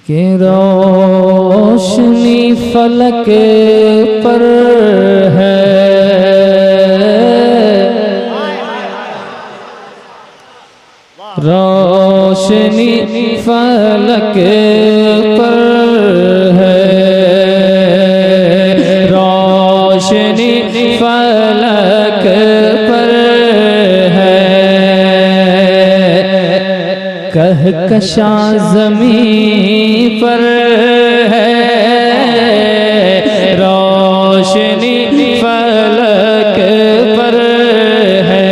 कि रोशनी फलक पर है, रोशनी फलक पर है, रोशनी फलक पर है, कहकशा ज़मीं पर है, रोशनी फलक पर है।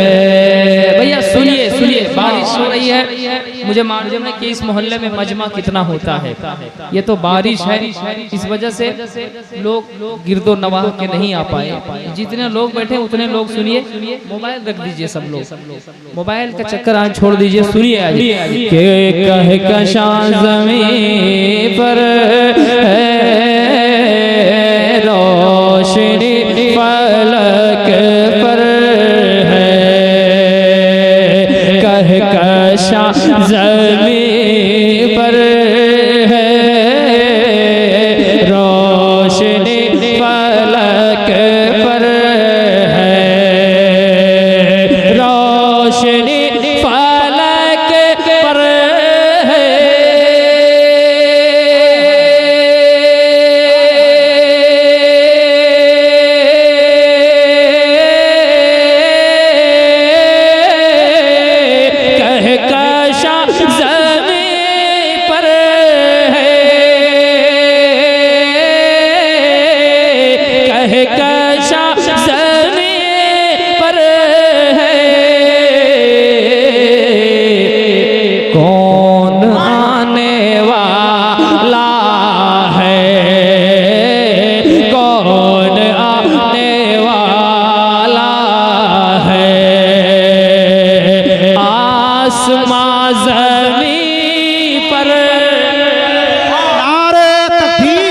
भैया सुनिए सुनिए, बारिश हो रही है, मुझे मालूम है कि इस मोहल्ले में मजमा कितना होता है। ये तो बारिश है, इस वजह से लोग गिरदो नवाह के नहीं आ पाए। जितने लोग बैठे उतने लोग सुनिए, मोबाइल रख दीजिए, सब लोग मोबाइल का चक्कर आज छोड़ दीजिए। सुनिए आज के कहकशा ज़मीं पर है, रोशनी फलक पर है, कहकशा ज़मीं पर है, रोशनी फलक पर है, रोशनी फलक पर है, कहकशा ज़मीं पर है, कहकशा ज़मीं पर है, कौन आने वाला है, कौन आने वाला है, आसमां ज़मीं पर। नारे तकबीर,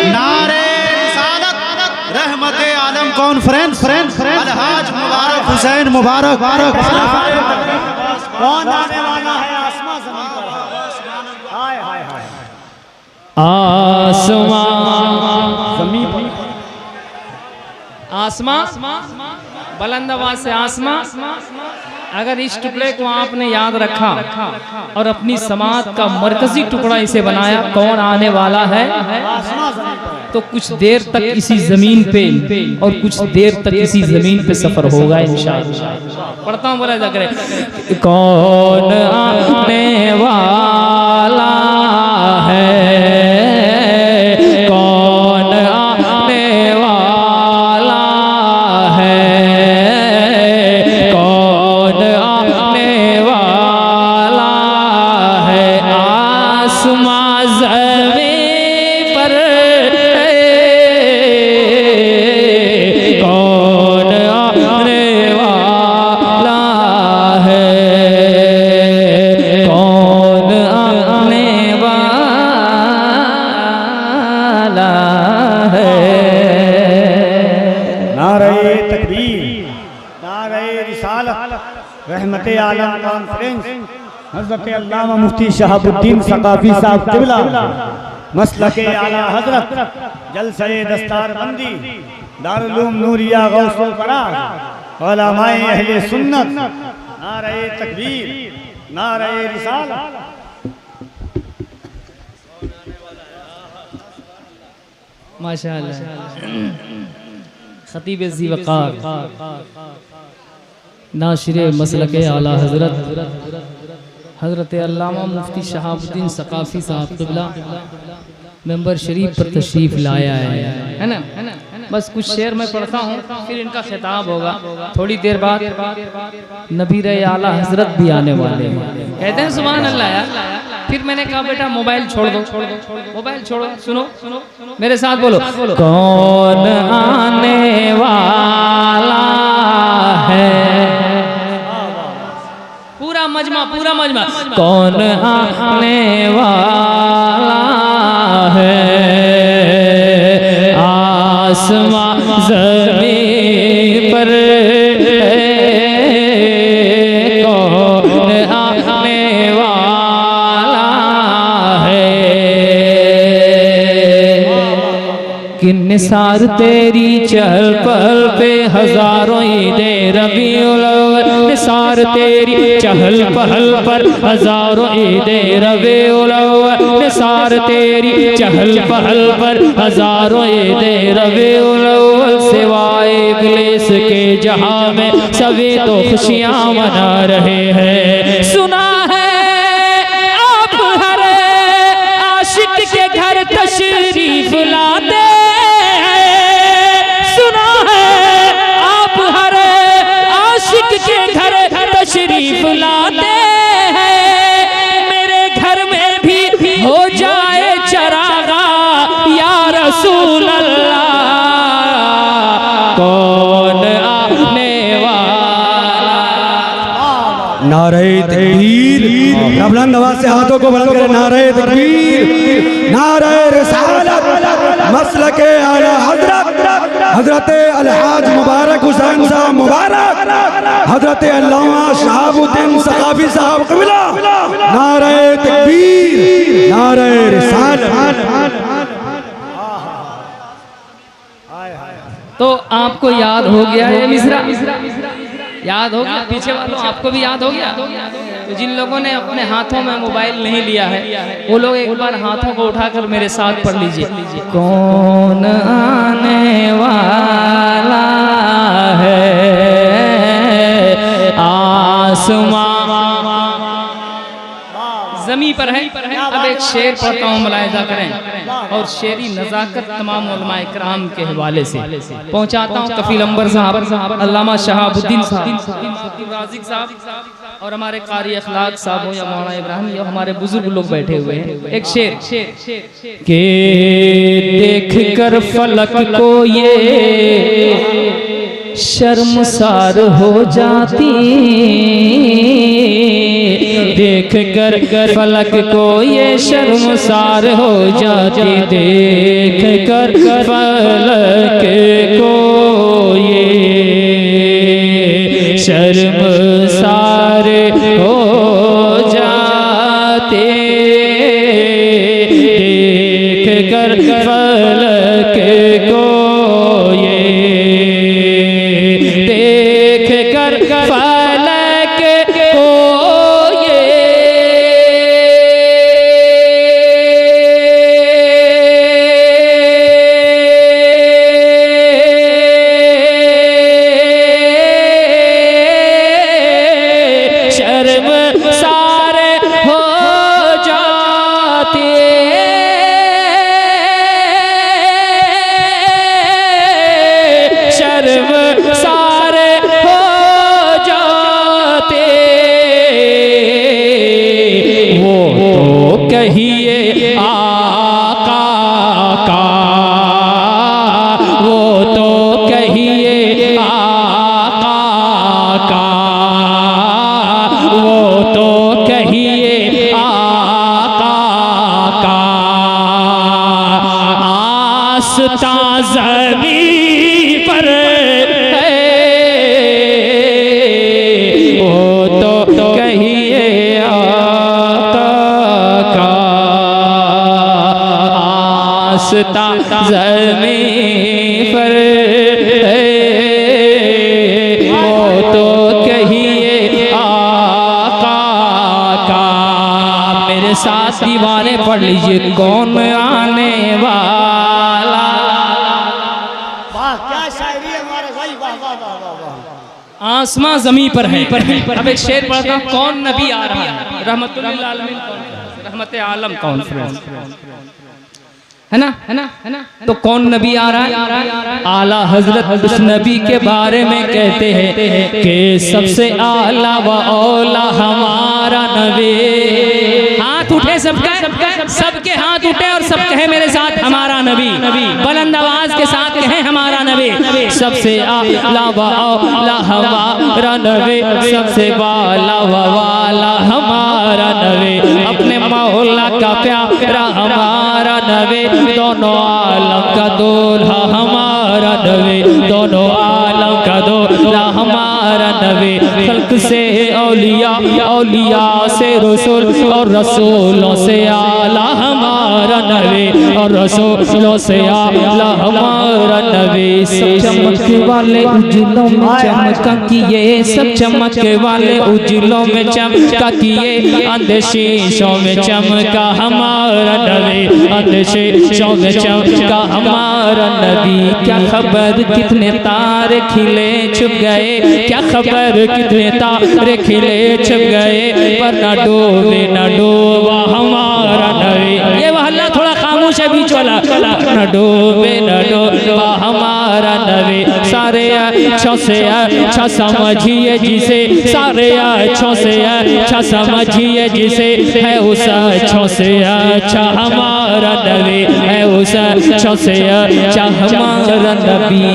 नारे रिसालत, रहमते आलम कॉन्फ्रेंस, अलहाज मुबारक हुसैन मुबारक। कौन आने वाला है आसमां ज़मीन पर? हाय हाय हाय, आसमां ज़मीन पर, आसमां बुलंद आवाज से आसमां। अगर इस टुकड़े को आपने याद रखा और अपनी समाज का मरकजी टुकड़ा इसे बनाया, कौन आने वाला है, तो कुछ देर तक इसी जमीन पे और कुछ देर तक इसी जमीन पे सफर होगा इंशाअल्लाह। पढ़ता हूँ, बोला जाकर कौन आने वाला है, कौन आने वाला है, कौन आने वाला है, आसमां ज़मीं पर है, कौन आने वाला है, कौन आने वाला है। नारे तकबीर, नारे रिसालत, रहमते आलम कॉन्फ्रेंस, हज़रत अल्लामा मुफ्ती शहाबुद्दीन सकाफी साहब क़िबला, मसलके आला हज़रत, जलसे दस्तारबंदी, दारुल उलूम नूरिया गौसुल फराज, उलमाए अहले सुन्नत। नारे तकबीर, नारे रिसालत। माशाअल्लाह। खतीब ज़ी वक़ार, नाशिरे मसलके आला हज़रत, हज़रत अल्लामा मुफ्ती शहाबुद्दीन सकाफ़ी साहब क़िबला मेंबर शरीफ पर तशरीफ़ लाया है ना। बस कुछ शेर मैं पढ़ता हूँ, फिर इनका खिताब होगा। थोड़ी देर बाद नबीर आला हज़रत भी आने वाले हैं। कहते हैं सुभान अल्लाह यार। फिर मैंने कहा बेटा मोबाइल छोड़ दो, मोबाइल छोड़ो, सुनो मेरे साथ बोलो, कौन आने वाला है, पूरा मजमा कौन आने वाला है, आसमां ज़मीन पर कौन आने वाला है, निसार तेरी चहल पहल पे हजारों ईदे रबीउल अव्वल, निसार तेरी चहल पहल पर हजारों ईदे रबीउल अव्वल, निसार तेरी चहल पहल पर हजारों ईदे रबीउल अव्वल। सिवाय इब्लीस के जहां में सभी तो खुशियां मना रहे हैं। सुना है आप हर आशिक के घर तशरीफ लाते हैं, सुना है आप हर आशिक के घर तशरीफ लाते हैं। मेरे घर में भी हो जाए चरागा या रसूल अल्लाह, कौन आने वाला। नारे तकबीर, बुलंद आवाज से हाथों को बुलंद करें। नारे तकबीर, नारे रिसालत, मसलके आला हजरत हजरत अलहाज मुबारक हुसैन साहब मुबारक, हजरत अल्लामा शहाबुद्दीन सकाफी साहब कबिला। नारे तकबीर, नारे रिसालत। तो आपको याद हो गया है मिस्रा, याद हो गया? पीछे वालों आपको भी याद हो गया? तो जिन लोगों ने अपने हाथों में मोबाइल नहीं लिया है वो लोग एक बार हाथों को उठाकर मेरे साथ पढ़ लीजिए। कौन आने वाला है आसमां ज़मी पर है। अब एक शेर पढ़ता हूँ, मुलाहिज़ा करें, और शेरी नज़ाकत तमाम उलमाए किराम के हवाले से पहुँचाता हूँ। कफील अंबर साहब, अल्लामा शहाबुद्दीन साहब, राज़िक साहब और हमारे कारी अखलाक साहब हो या मौलाना इब्राहिम, ये हमारे बुजुर्ग लोग बैठे हुए हैं। एक शेर के देख कर फलक को ये शर्मसार हो जाती, देख कर फलक को ये शर्मसार हो जाती, देख कर फलक को ये शर्मसार हो जाते, देख कर फलक को ये, देख कर फलक को ये शर्मसार हो जाते, शर्मसार हो जाते। वो तो कहिए आका का, वो तो कहिए आका का, वो तो कहिए आका का, आस्था ज़मीं पर है, वो तो कहिए आका का, आस्था ज़मीं पर है, वो तो कहिए आका का। मेरे साथ दीवाने पढ़ लीजिए। कौन आने वाला, वाह क्या शायरी है हमारे भाई, वाह वाह वाह वाह वाह। आसमां जमी पर है। अब एक शेर पढ़ता हूँ। कौन नबी आ रहा है? रहमतुल लिल आलमीन, रहमत आलम कॉन्फ्रेंस है ना, है ना, है ना। तो कौन नबी आ रहा है? आला हजरत उस नबी के बारे में कहते हैं कि सबसे आला व औला हमारा नबी। हाथ उठे सबका, सबके हाथ उठे और सब कहे मेरे साथ हमारा नबी। बुलंद आवाज के साथ कहे हमारा नबी। सबसे आला व औला हमारा नबी, सबसे वाला व वाला हमारा नबी, अपने मौला का प्यारा हमारा नबी, दोनों आलम का दूल्हा हमारा नबी, दोनों आलम का दूल्हा हमारा नबी। खल्क से औलिया, औलिया से रसूल और रसूलों से आला हमारा नबी, और रसूलों से आला हमारा नबी। सब चमकने वाले उजलों में चमका किए, सब चमकने वाले उजलों में चमका किए, अंधे शीशों में चमका हमारा नबी, अंधे शीशों में चमका हमारा नबी। क्या खबर कितने तारे खिले छुप गए, क्या खबर कितने तारे खिले छुप गए, पर ना डूबे ना डूबा हमारा नबी। ये महल्ला थोड़ा खामोश है बीच वाला। न डूबे न डूबा हमारा नबी। सारे अच्छों से अच्छा समझिए जिसे, सारे अच्छों से अच्छा समझिए जिसे, है उस अच्छों से अच्छा हमारा नबी, है उस अच्छों से अच्छा हमारा नबी।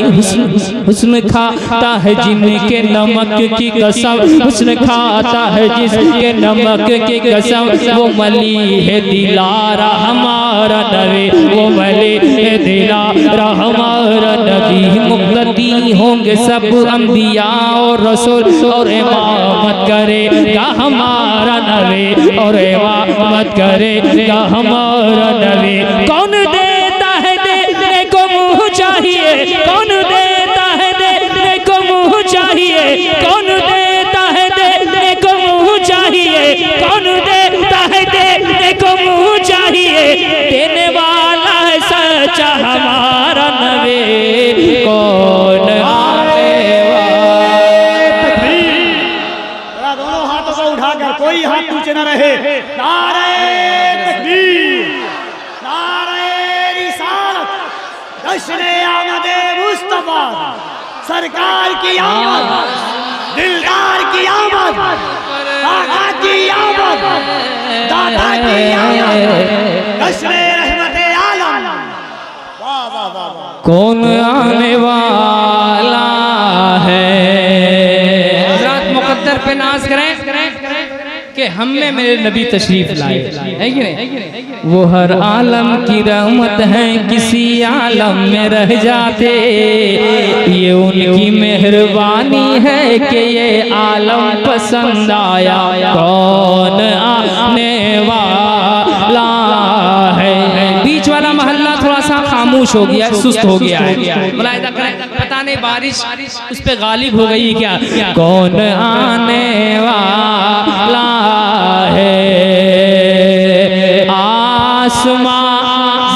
हुस्न खाता है जिनके नमक की कसम, हुस्न खाता है जिसके नमक की कसम, वो मली है दिलारा हमारा नबी, वो मली है दिलारा हमारा नबी। मुक्तदी होंगे सब अंबिया और रसूल, और इमामत करेगा हमारा नबी, और इमामत करेगा हमारा नबी। कौन देता है देने को मुँह चाहिए, कौन देता है देने को मुँह चाहिए, कौन देता है देने को मुँह चाहिए, कौन देता है देने को मुँह चाहिए, देने वाला है सच्चा हमारा नबी। कौन आने वाला। दोनों हाथों को उठाकर कोई हाथ नीचे न रहे। नारे तकबीर, नारे रिसालत, जश्न आमद मुस्तफा, सरकार की आमद, दिलदार की आमद, दादा की आमद, दादा की आमद, जश्न रहमत आलम। वाह वाह वाह वाह। कौन आने वाला है। हज़रत मुक़द्दर पे नाज करें कि हम में मेरे नबी तशरीफ लाए, है कि नहीं। वो हर आलम की रहमत है, किसी आलम में रह जाते, ये उनकी मेहरबानी है कि ये आलम पसंद आया। कौन आने वाला है। बीच वाला मोहल्ला थोड़ा सा खामोश हो गया, सुस्त हो गया है। मुलाहिजा करें, पता नहीं बारिश उस पे गालिब हो गई क्या। कौन आने वाला है। आसमां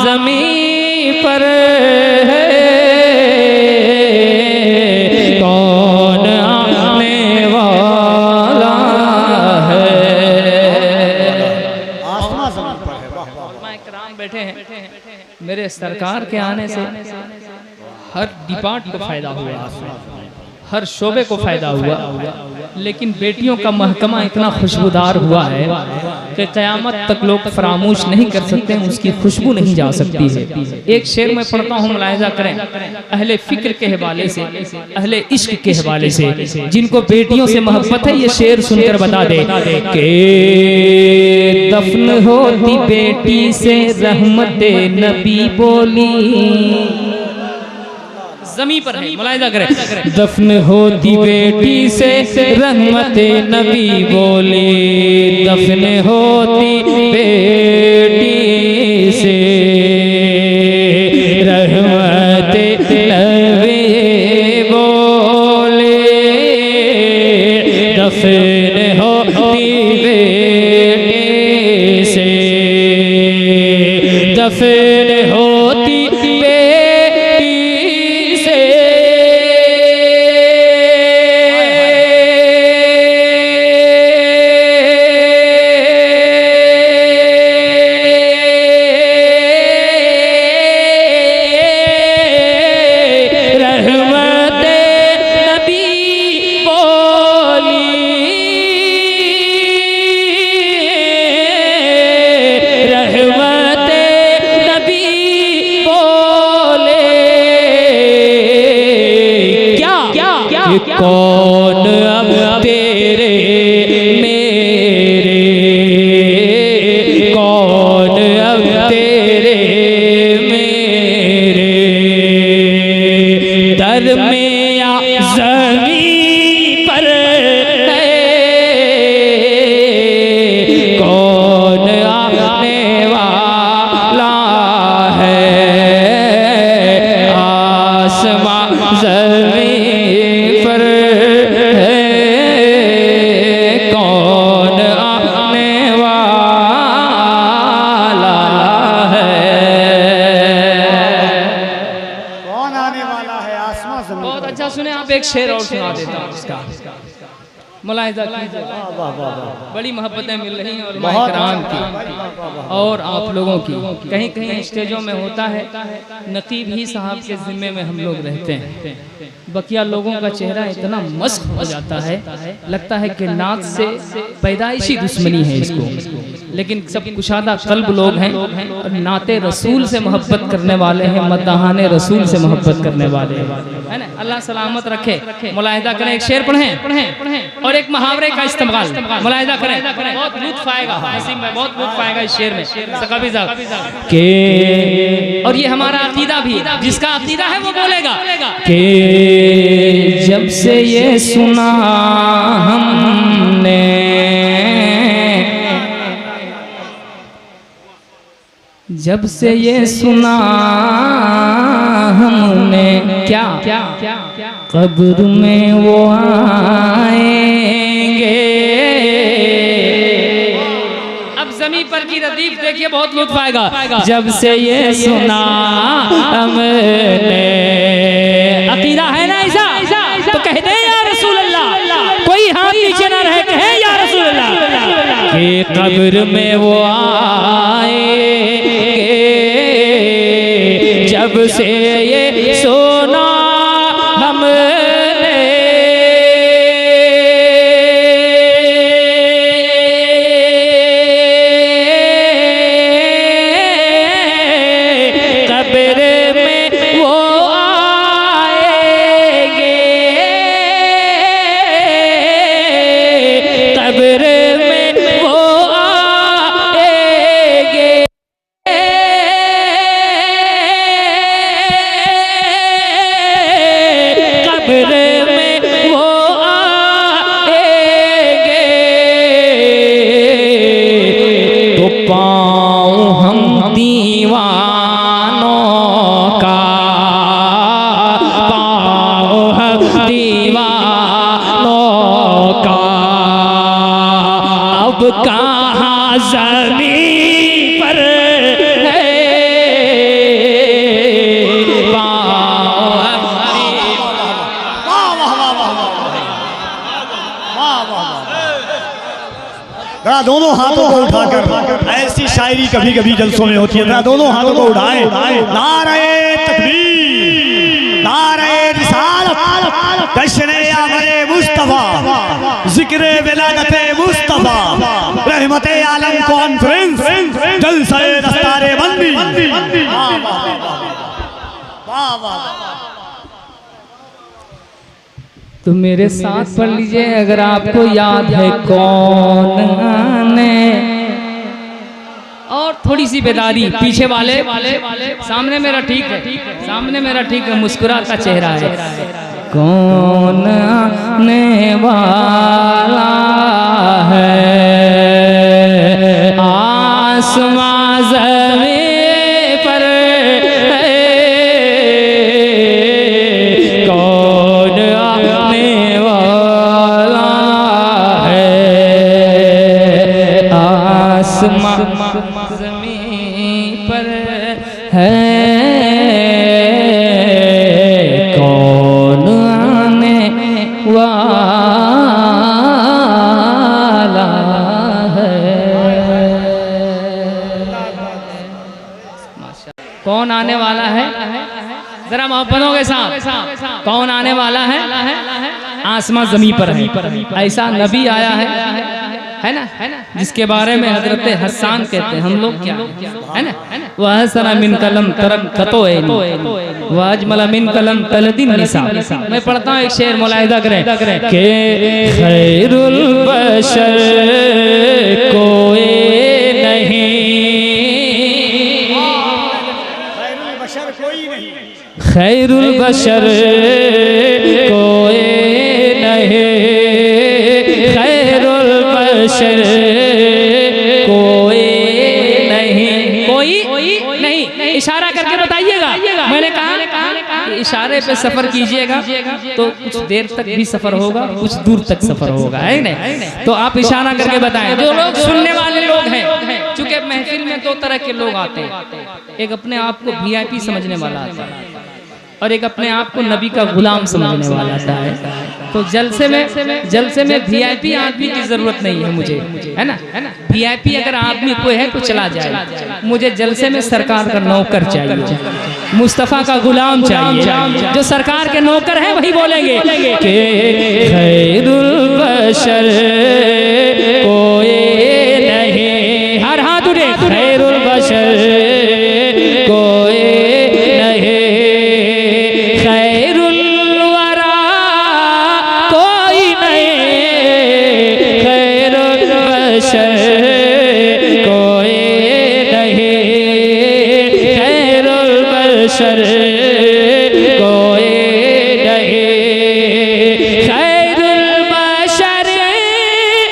ज़मीन पर है, कौन आने वाला है। आसमां ज़मीन पर है। वाह वाह वाह। इकराम बैठे हैं, मेरे सरकार के आने से हर डिपार्ट को फायदा हुआ, हर शोबे को फायदा हुआ, लेकिन बेटियों का महकमा इतना खुशबूदार हुआ है कि क़यामत तक लोग फरामोश नहीं कर सकते, उसकी खुशबू नहीं जा सकती है। एक शेर में पढ़ता हूँ, मुलाहिजा करें, अहले फिक्र के हवाले से, अहले इश्क के हवाले से, जिनको बेटियों से मोहब्बत है, ये शेर सुनकर बता दे कि दफन होती बेटी से रहमते नबी बोली। ज़मीं पर है, मुलाहिजा करें। दफन होती बेटी से रहमते नबी बोली, दफन होती बेटी से रहमते नबी बोली, दफन होती बेटी से, दफन होती कौन अब तेरे मेरे, कौन अब तेरे मेरे, दर में या ज़मीन पर है, कौन आने वाला है। एक शेर और सुना देता हूँ इसका, मुलाहिजा कीजिए। बड़ी मोहब्बतें मिल रही हैं उलमाए किराम की और आप लोगों की। कहीं कहीं स्टेजों में होता है नकीब ही साहब के जिम्मे में हम लोग रहते हैं, बकिया लोगों का चेहरा इतना मस्त हो जाता है, लगता है कि नात से पैदाइशी दुश्मनी है इसको, लेकिन सब कुशादा कल्ब लोग हैं और नाते रसूल से मोहब्बत करने वाले हैं, मद्दाहाने रसूल से मोहब्बत करने वाले हैं, है ना। अल्लाह सलामत रखे। मुलाहिदा करें, एक शेर पढ़ें और एक मुहावरे का इस्तेमाल मुलाहिदा करें, बहुत लुत्फ आएगा, नसीब में बहुत लुत्फ आएगा इस शेर में सकाफी साहब के। और ये हमारा अकीदा भी, जिसका अकीदा है वो बोलेगा कि जब से ये सुना हमने, जब से ये सुना हमने क्या कब्र में वो आएंगे। अब ज़मीन पर की रदीफ देखिए, बहुत लुत्फ आएगा। जब से ये सुना हमने, अकीदा है ना ऐसा, तो कहते हैं या रसूल अल्लाह, कोई हाथ नीचे ना रहे, कहे या रसूल अल्लाह कि कब्र में वो आएंगे। जब से ये सोना हमने, कब्र में वो आएंगे, कब्र में वो आएंगे। कब्र में वो आएंगे तो पाऊं हम दीवानों का, पाऊं हम दीवानों का। अब कहाँ ज़मीन पर है, पाऊं हम जरा दोनों हाथों को उठाकर, ऐसी शायरी कभी कभी जलसों में होती है, जरा दोनों हाथों को उठाएं। नारे तकबीर, नारे रिसालत, जश्न-ए आमरे मुस्तफा, जिक्र विलादत-ए मुस्तफा, रहमत-ए आलम कॉन्फ्रेंस, जलसा-ए दस्तारे बंदी। वाह वाह। तो मेरे साथ पढ़ लीजिए अगर आपको याद है कौन आने। और थोड़ी सी बेदारी पीछे वाले, सामने मेरा ठीक है, सामने मेरा ठीक है, मुस्कुराता चेहरा है। कौन आने वाला है आसमां ज़मीन पर, कौन आने वाला है आसमां ज़मीन पर है, कौन आने वाला है। कौन आने वाला है, जरा मोहब्बतों के साथ, कौन आने वाला है आसमां ज़मीन पर है। ऐसा नबी आया है ना, जिसके बारे में हजरत हसन कहते हैं, हम लोग क्या है ना, वह सना मिन कलम तरक कतो वाजमला मिन कलम तलदिन निसा। मैं पढ़ता हूँ एक शेर, मुलाहिदा करें के खैरुल बशर कोई नहीं, खैरुल बशर कोई नहीं, खैरुल बशर कोई नहीं, कोई नहीं। इशारा करके बताइएगा, मैंने कहा कि इशारे पे सफर कीजिएगा तो कुछ देर तक भी सफर होगा, कुछ दूर तक सफर होगा, है ना। तो आप इशारा करके बताएं। जो लोग सुनने वाले लोग हैं, चूंकि महफिल में दो तरह के लोग आते हैं, एक अपने आप को VIP समझने वाला आता है और एक अपने आप को नबी का गुलाम समझने वाला है। तो जलसे में वीआईपी आदमी की जरूरत नहीं है मुझे, है ना। वीआईपी अगर आदमी कोई है तो चला जाए, मुझे जलसे में सरकार का नौकर चाहिए, मुस्तफ़ा का गुलाम चाहिए। जो सरकार के नौकर हैं वही बोलेंगे कि खैरुल बशर कोई नहीं, हर हाथ उठे, खैरुल बशर कोई नहीं, खैरुल वरा कोई नहीं, खैरुल बशर कोई नहीं, खैरुल बशर कोई नहीं, खैरुल बशर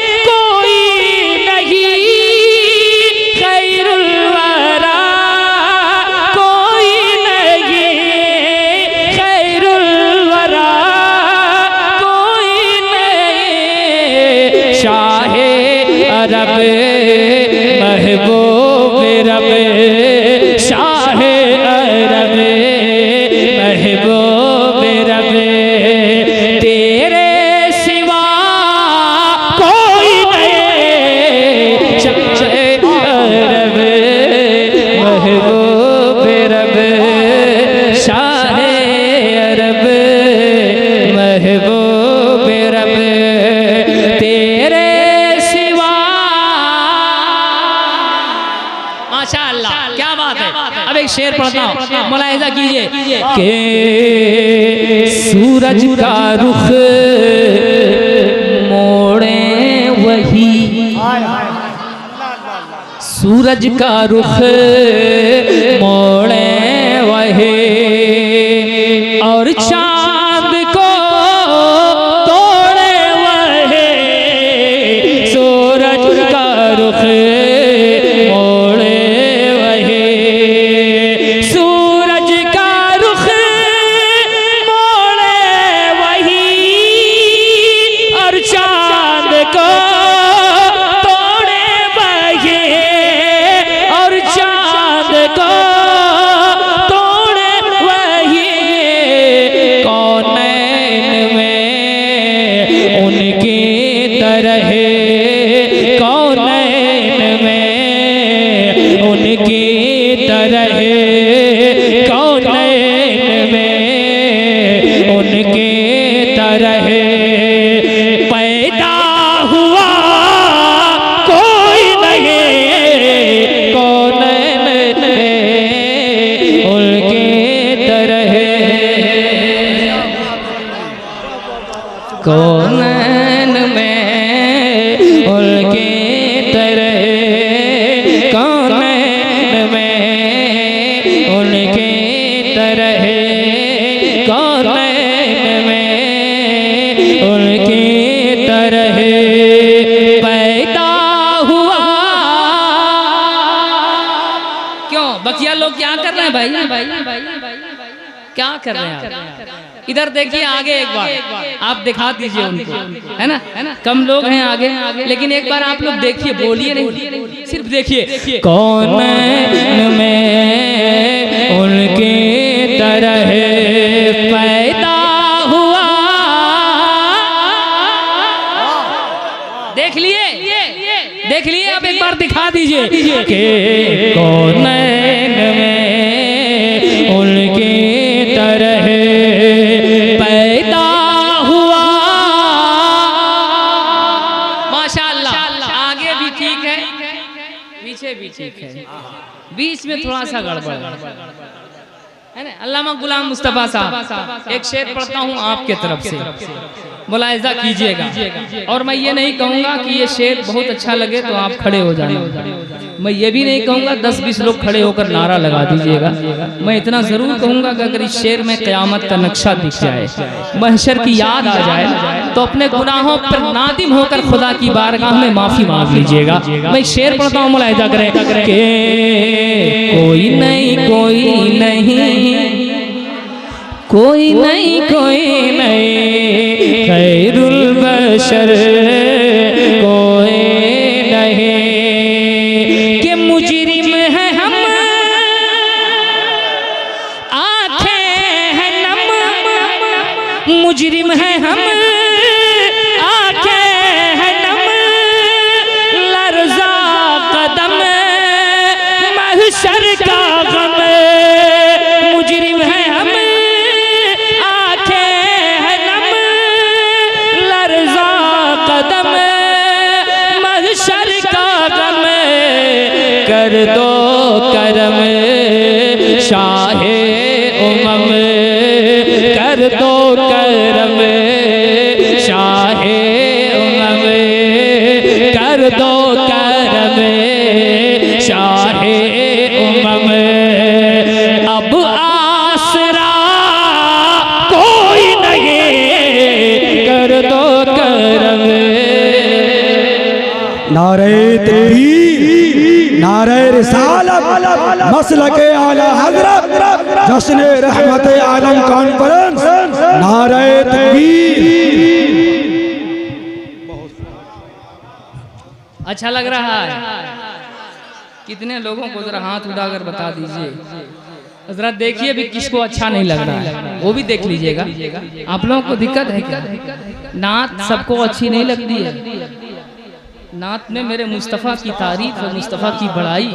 कोई नहीं, खैरुल वरा कोई नहीं, खैरुल वरा कोई नहीं, शाहे अरब महबूब रब, शाहे अरब महबूब रब, तेरे सिवा कोई नहीं, शाहे अरब महबूब रब, शाहे अरब महबूब रब, तेरे सिवा। माशाअल्लाह, क्या बात है। अब एक शेर पढ़ता हूँ, मुलाहिजा कीजिए कि सूरज का रुख मोड़े वही, सूरज का रुख मोड़े वही, और चांद को तोड़े वही, सूरज का रुख मोड़े वही, सूरज का रुख मोड़े वही, और चांद को तोड़े वही, और चांद को तोड़े वही, कौनैन में उनकी तरह, कौनैन में उनकी तरह, कौनैन में उनकी तरह, पैदा हुआ कोई नहीं, कौनैन में उनकी तरह, कौनैन में उनकी तरह, कौनैन में उनकी तरह, कौनैन में उनकी तरह पैदा हुआ। क्यों बकिया लोग क्या कर रहे हैं भाई, क्या कर रहे हैं? इधर देखिए आगे एक बार आप दिखा दीजिए उनको, है ना, कम लोग हैं आगे, लेकिन एक बार आप लोग देखिए, बोलिए नहीं, सिर्फ देखिए। कौनैन में उनकी तरह पैदा हुआ, देख लिए अब एक बार दिखा दीजिए कि कौनैन में उनकी तरह पैदा हुआ। माशाअल्लाह, आगे भी ठीक है, पीछे भी ठीक है, बीच में थोड़ा सा गड़बड़ है ना। अल्लामा गुलाम मुस्तफा साहब, एक शेर पढ़ता हूँ आपके तरफ से, मुलाहिजा कीजिएगा। और मैं ये नहीं कहूँगा कि ये शेर बहुत अच्छा लगे तो आप खड़े हो जाना, मैं ये भी नहीं कहूँगा 10-20 लोग खड़े होकर नारा लगा दीजिएगा। मैं इतना ज़रूर कहूँगा कि अगर इस शेर में क़यामत का नक्शा दिख जाए, महशर की याद आ जाए, तो अपने गुनाहों पर नादिम होकर खुदा की बारगाह में माफ़ी मांग लीजिएगा। मैं शेर पढ़ता हूँ, मुलाहिजा करें कि कोई नहीं, कोई नहीं, कोई नहीं, कोई नहीं, खैरुल बशर कोई नहीं, कि मुजरिम है हम, आंखें हैं शाहे उमम कर दो करम, शाहे उमम कर दो करम, शाहे उमम अब आसरा कोई नहीं, कर दो करम। नारे तकबीर, नारे रिसालत, मसलके आला हज़रत, जश्न रहमत आलम कॉन्फ्रेंस, नारे तकबीर। अच्छा लग रहा है? कितने लोगों को जरा हाथ उठाकर बता दीजिए। जरा देखिए भी किसको अच्छा नहीं लग रहा है, वो भी देख लीजिएगा। आप लोगों को दिक्कत है क्या? नात सबको अच्छी नहीं लगती है। नात में मेरे मुस्तफ़ा की तारीफ और मुस्तफ़ा की बड़ाई,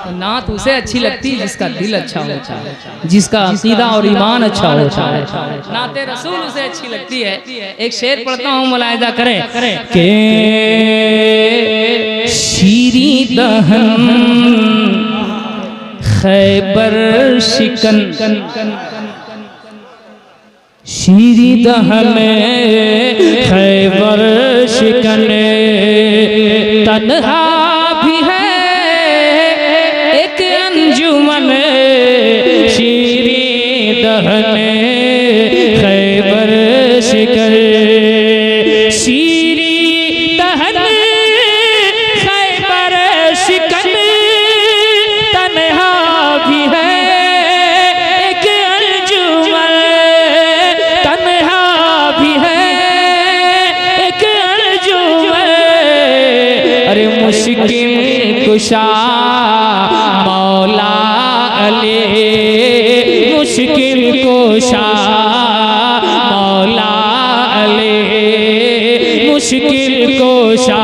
तो नात उसे अच्छी लगती है जिसका दिल अच्छा होता है, जिसका अकीदा और ईमान अच्छा होता है। नाते रसूल उसे अच्छी लगती है। एक शेर पढ़ता हूँ, मुलाहिजा करें के शीरी दहन खैबर शिकन, शीरी दहन खैबर शिकन, तन्हा भी है एक अंजुमन, शीरी दहन खैबर शिकन, शीरी दहन खैबर शिकन, तन्हा भी है एक अंजुमन, तन्हा भी है एक अंजुमन। अरे मुश्किल कुशा मौला अली, मुश्किल कुशा मौला अली, मुश्किल कुशा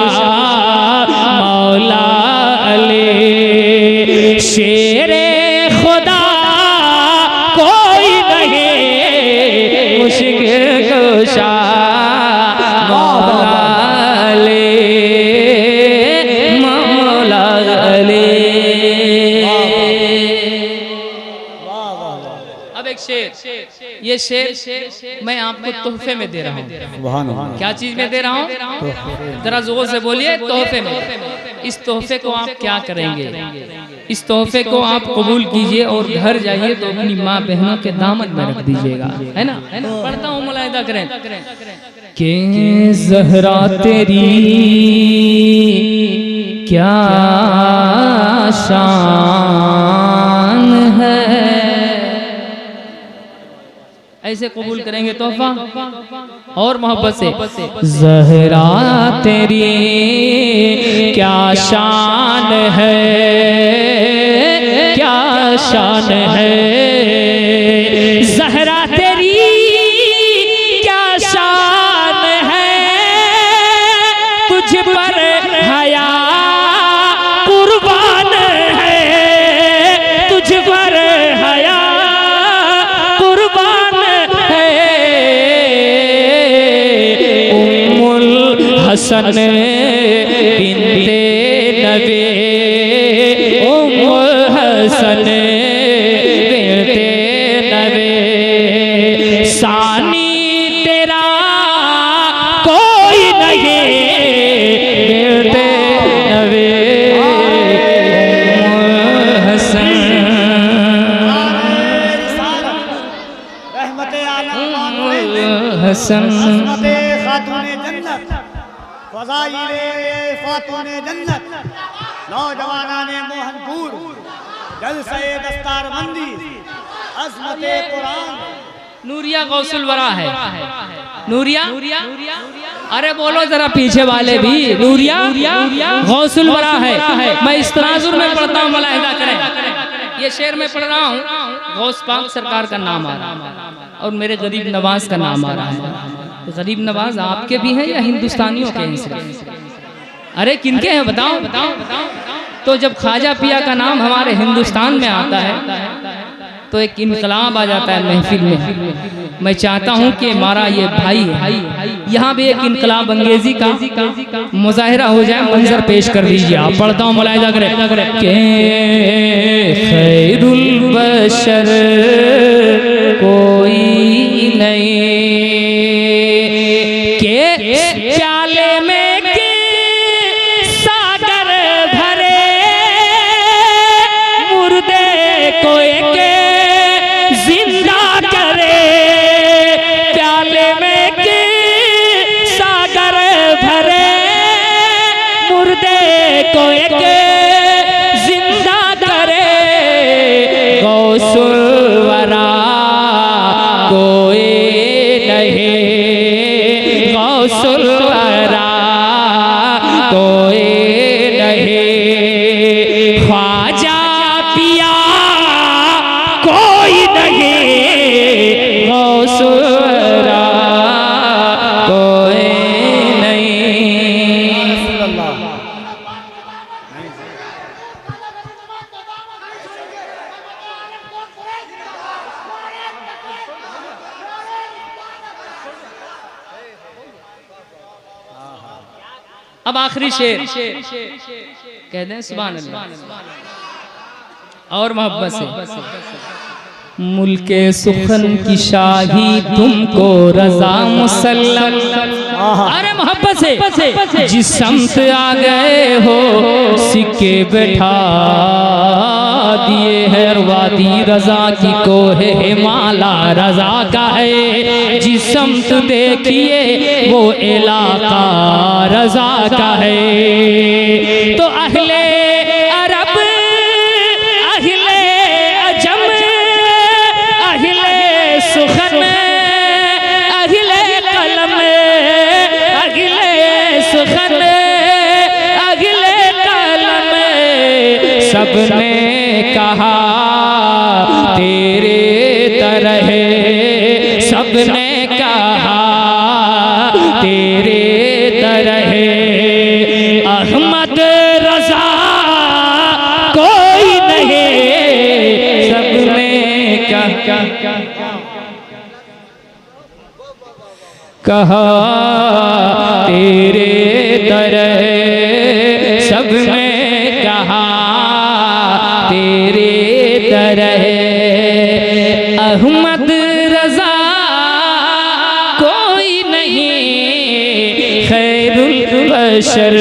मौला अली, शेरे खुदा कोई नहीं, मुश्किल कुशा मौला अली, मौला अली। अब एक शेर, ये शेर मैं आपको तोहफे में दे रहा हूँ। क्या चीज में दे रहा हूँ? जरा जोर से बोलिए, तोहफे में। इस तोहफे को आप क्या करेंगे? इस तोहफे को आप कबूल कीजिए और घर जाइए तो अपनी माँ बहनों के दामन में रख दीजिएगा, है ना? पढ़ता हूँ, मुलाहिदा करें के ज़हरा तेरी क्या शान है, ऐसे कबूल करेंगे तोहफा और मोहब्बत से। ज़हरा तेरी क्या शान है, क्या शान है, ज़हरा तेरी क्या शान है, तुझ पर हया कुर्बान है, तुझ पर हया कुर्बान है। उम्मुल हसन बिन्ते नबी, उम्मुल हसन बिन्ते नबी, सानी तेरा कोई नहीं, बिन्ते नबी उम्मुल हसन। रहमत आलम हसन अज़मते खातूने जन्नत, फ़ज़ाइले फ़ातूने जन्नत, नौजवानाने मोहनपुर, जलसे दस्तारबंदी, अज़मते कुरान। नूरिया गौसुल वरा है। नूरिया, अरे बोलो जरा पीछे वाले भी, नूरिया गौसुल वरा है। मैं इस तनाजुर में पढ़ता हूँ, मुलाहिदा करें। ये शेर में पढ़ रहा हूँ, गौस पाक सरकार का नाम आ रहा है और मेरे गरीब नवाज का नाम आ रहा है। गरीब नवाज आपके भी हैं या हिंदुस्तानियों के हैं सिर्फ? अरे किनके हैं बताओ? तो जब ख्वाजा पिया का नाम हमारे हिंदुस्तान में आता है तो एक इनकलाब आ जाता है महफिल में। मैं चाहता हूं कि हमारा ये भाई है, यहाँ भी एक इनकलाब अंगेजी का मुजाहिरा हो जाए, मंजर पेश कर दीजिए। आप पढ़ता हूँ, मुलाहिदा करें के खैरुल बशर कोई नहीं के प्याले में के सागर भरे मुर्दे को एक जिंदा करे प्याले में के सागर भरे मुर्दे को एक जिंदा करे गौसुल वरा कोई नहीं गौसुल वरा कोई नहीं ख्वाजा पिया कोई नहीं गौसुल वरा कोई नहीं। अब आखिरी शेर कह दें सुभान अल्लाह और मोहब्बत से। मुल्के सुखन की शाही तुमको रजा मुसल्लम अरे मोहब्बत से जिस समत आ गए हो सिक्के बैठा दिए है वादी रजा की कोहे हिमाला रजा का है जिस समत देखिए वो इलाका रजा का है। तो अहले अरब अहले अजम अहले सुखन अहले कलम अहले सुखन अहले कलम सबने कहा तेरे तरह सबने कहा तेरे तरह अहमद रजा कोई नहीं सबने कहा तेरे तरह सबने कहा तेरे तरह अहमद रजा कोई नहीं खैरुल बशर